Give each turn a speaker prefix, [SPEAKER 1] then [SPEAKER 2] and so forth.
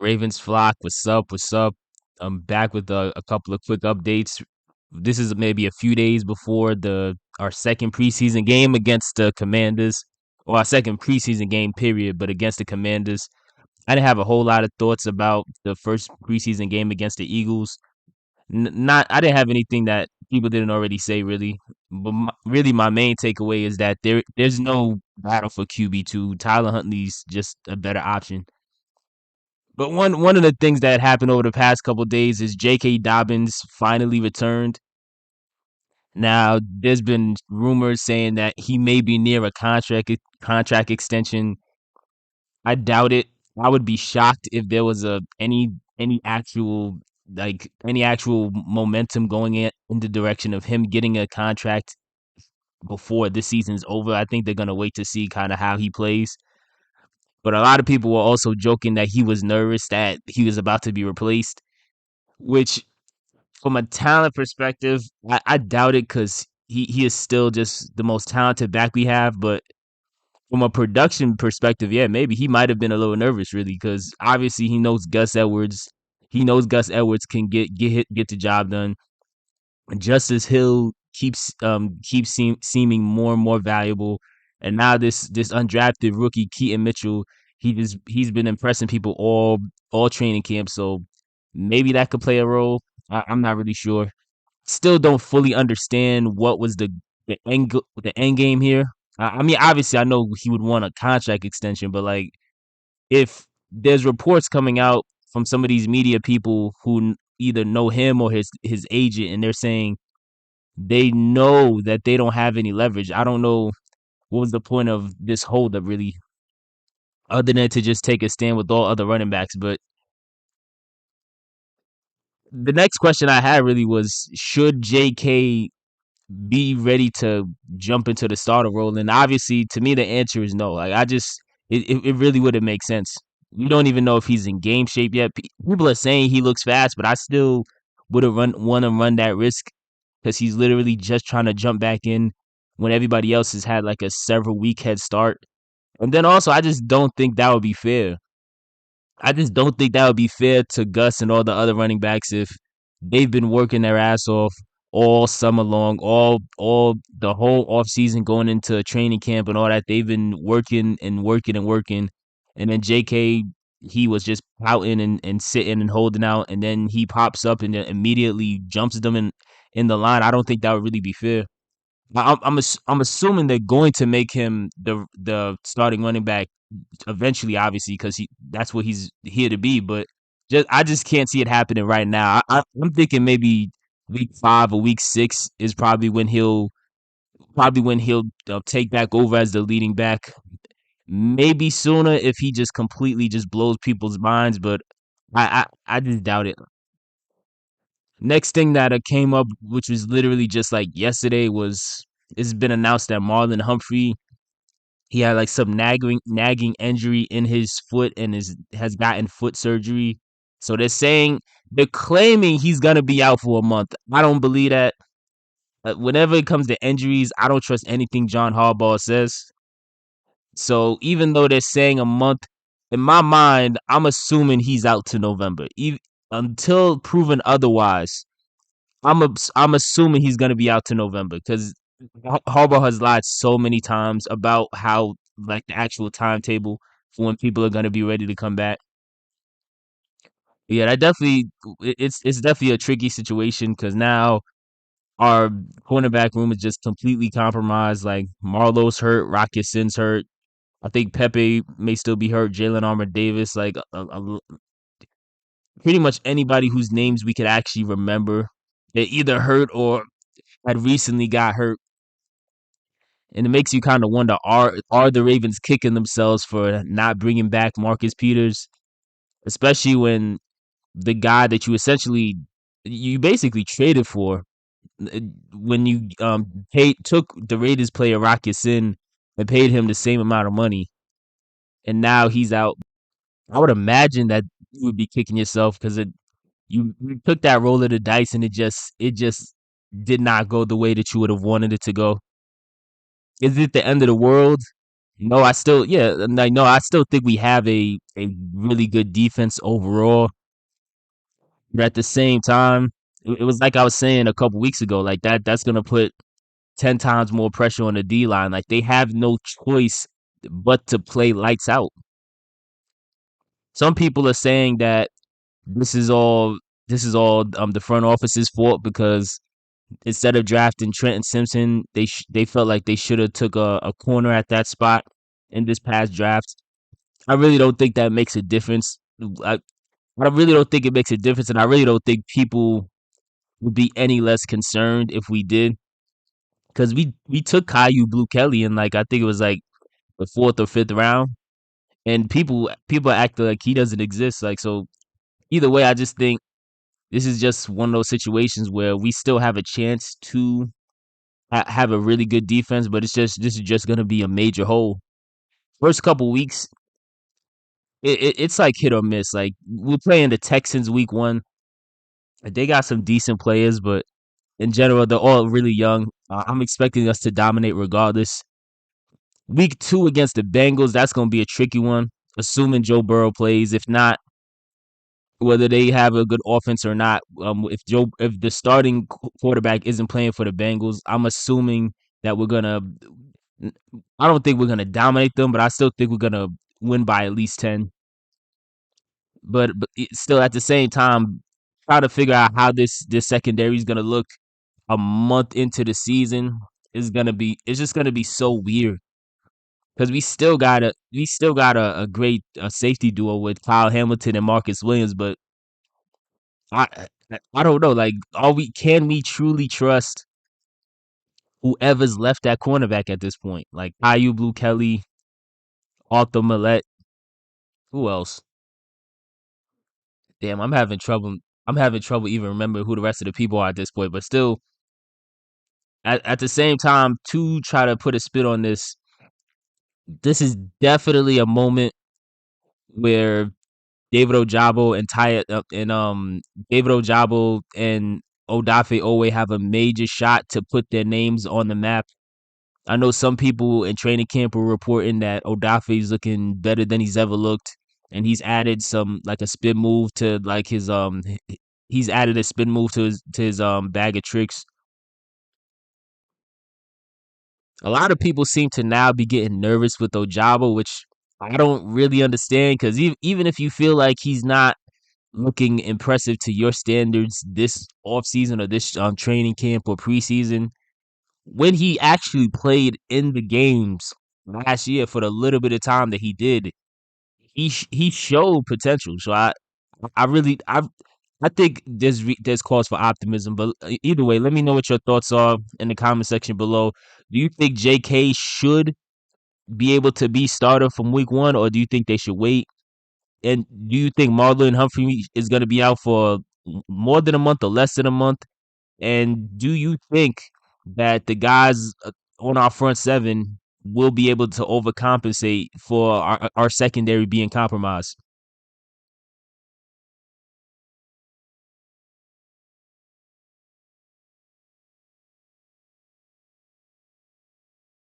[SPEAKER 1] Ravens flock, what's up? What's up? I'm back with a couple of quick updates. This is maybe a few days before the our second preseason game against the Commanders, or our second preseason game period, but against the Commanders. I didn't have a whole lot of thoughts about the first preseason game against the Eagles. Not, I didn't have anything that people didn't already say really. But really, my main takeaway is that there's no battle for QB2. Tyler Huntley's just a better option. But one of the things that happened over the past couple of days is J.K. Dobbins finally returned. Now, there's been rumors saying that he may be near a contract extension. I doubt it. I would be shocked if there was a any actual any actual momentum going in the direction of him getting a contract before this season's over. I think they're gonna wait to see kind of how he plays. But a lot of people were also joking that he was nervous that he was about to be replaced, which from a talent perspective, I doubt it because he is still just the most talented back we have. But from a production perspective, yeah, maybe he might have been a little nervous, really, because obviously he knows Gus Edwards. He knows Gus Edwards can get the job done. And Justice Hill keeps seeming more and more valuable. And now this undrafted rookie Keaton Mitchell, he's been impressing people all training camp. So maybe that could play a role. I'm not really sure. Still don't fully understand what was the end game here. I mean, obviously, I know he would want a contract extension, but like, if there's reports coming out from some of these media people who either know him or his agent, and they're saying they know that they don't have any leverage. I don't know what was the point of this holdup really, other than to just take a stand with all other running backs. But the next question I had really was, should J.K. be ready to jump into the starter role? And obviously, to me, the answer is no. Like, it really wouldn't make sense. We don't even know if he's in game shape yet. People are saying he looks fast, but I still wouldn't want to run that risk because he's literally just trying to jump back in when everybody else has had like a several week head start. And then also, I just don't think that would be fair. I just don't think that would be fair to Gus and all the other running backs if they've been working their ass off all summer long, all the whole off season going into training camp and all that. They've been working and working and working. And then JK, he was just pouting and sitting and holding out, and then he pops up and then immediately jumps them in the line. I don't think that would really be fair. I'm assuming they're going to make him the starting running back eventually, obviously, because that's what he's here to be. But I just can't see it happening right now. I'm thinking maybe week 5 or week 6 is probably when he'll take back over as the leading back. Maybe sooner if he just completely just blows people's minds, but I just doubt it. Next thing that came up, which was literally just like yesterday, was it's been announced that Marlon Humphrey, he had like some nagging injury in his foot and has gotten foot surgery. So they're claiming he's gonna be out for a month. I don't believe that. Whenever it comes to injuries, I don't trust anything John Harbaugh says. So even though they're saying a month, in my mind, I'm assuming he's out to November. Until proven otherwise, I'm assuming he's gonna be out to November because Harbaugh has lied so many times about how like the actual timetable for when people are gonna be ready to come back. Yeah, that definitely it's definitely a tricky situation because now our cornerback room is just completely compromised. Like Marlowe's hurt, Rock Sin's hurt. I think Pepe may still be hurt. Jalen Armour Davis, like pretty much anybody whose names we could actually remember, they either hurt or had recently got hurt. And it makes you kind of wonder: are the Ravens kicking themselves for not bringing back Marcus Peters, especially when the guy that you basically traded for when you paid took the Raiders player Rocky Sin and paid him the same amount of money, and now he's out. I would imagine that you would be kicking yourself because you took that roll of the dice and it just did not go the way that you would have wanted it to go. Is it the end of the world? No, I still yeah, like no, I still think we have a really good defense overall. But at the same time, it was like I was saying a couple weeks ago, like that's gonna put 10 times more pressure on the D line. Like they have no choice but to play lights out. Some people are saying that this is all the front office's fault because instead of drafting Trenton Simpson, they felt like they should have took a corner at that spot in this past draft. I really don't think that makes a difference. I, I really don't think it makes a difference, and I really don't think people would be any less concerned if we did, because we took Caillou Blue Kelly in like I think it was like the fourth or fifth round, and people act like he doesn't exist. Like so, either way, I just think this is just one of those situations where we still have a chance to have a really good defense, but this is just gonna be a major hole. First couple weeks, it's like hit or miss. Like we're playing the Texans week one. They got some decent players, but in general, they're all really young. I'm expecting us to dominate regardless. Week two against the Bengals, that's going to be a tricky one, assuming Joe Burrow plays. If not, whether they have a good offense or not, if the starting quarterback isn't playing for the Bengals, I'm assuming that we're gonna. I don't think we're gonna dominate them, but I still think we're gonna win by at least 10. But still, at the same time, try to figure out how this secondary is gonna look a month into the season is gonna be. It's just gonna be so weird because we still got a great safety duo with Kyle Hamilton and Marcus Williams, but I don't know. Like, can we truly trust whoever's left at cornerback at this point? Like Caillou Blue Kelly, Arthur Millette, who else? Damn, I'm having trouble. I'm having trouble even remembering who the rest of the people are at this point. But still, at the same time, to try to put a spit on this, this is definitely a moment where David Ojabo and David Ojabo and Odafe Owe have a major shot to put their names on the map. I know some people in training camp were reporting that Odafe is looking better than he's ever looked, and he's added some like a spin move to like he's added a spin move to his bag of tricks. A lot of people seem to now be getting nervous with Ojabo, which I don't really understand because even if you feel like he's not looking impressive to your standards this offseason or this training camp or preseason, when he actually played in the games last year for the little bit of time that he did, he showed potential. So I really I think there's cause for optimism. But either way, let me know what your thoughts are in the comment section below. Do you think J.K. should be able to be starter from week one, or do you think they should wait? And do you think Marlon Humphrey is going to be out for more than a month or less than a month? And do you think that the guys on our front seven will be able to overcompensate for our secondary being compromised?